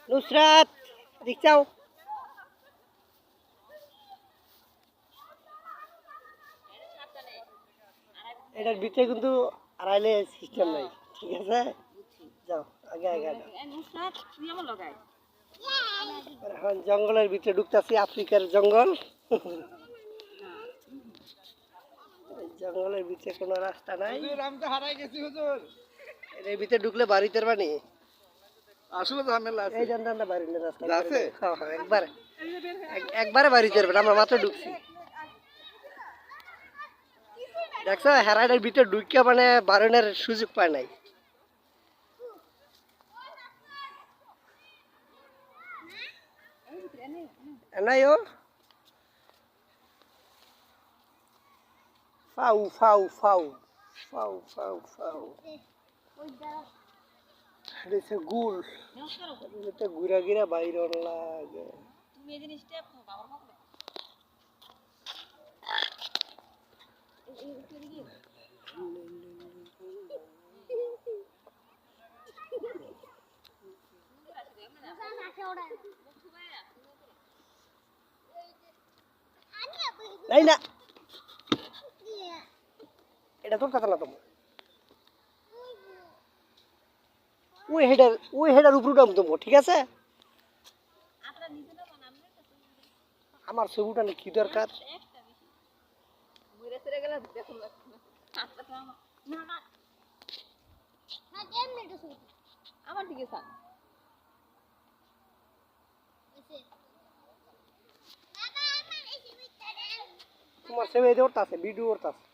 নুসরাত দিক চাও এটার ভিতরে কিন্তু আড়াইলে সিস্টেম নাই ঠিক আছে যাও আগে আগে এখন জঙ্গলের ভিতরে ঢুকতেছি আফ্রিকার জঙ্গল জঙ্গলের ভিতরে কোনো রাস্তা নাই আমি তো হারাই গেছি হুজুর এর ভিতরে ঢুকলে বাড়ি তের বানি আসলে ঝামেলা আছে এই জানতাম বাড়ি রাস্তা আছে? হ্যাঁ হ্যাঁ একবারে বাড়ি তের আমরা মাত্র ঢুকছি দেখছো হেরাইডের ভিতরে ঢুকে মানে বারণের সুযোগ পায় নাই নাই ও ফাউ ফাউ ফাউ ফাউ ফাউ ফাউ এটা গুল এটা ঘুরা ঘিরা বাইর লাগে তুমি এই জিনিসটা বাবার পাবো নাই না এটা তোর কথা না তোমার ওই হেডার উপর উঠাম তোমার ঠিক আছে আমার ছবিটা কি দরকার আমার দিকে স্যার তোমার ছবি ওরতাছে ভিডিও ওরতাছে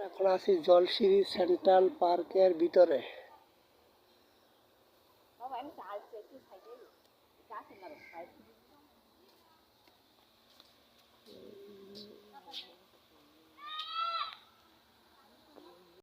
এখন আছি জলসিরি সেন্ট্রাল পার্কের ভিতরে বাবা আমি চাইছি একটু সাইডে গাছ না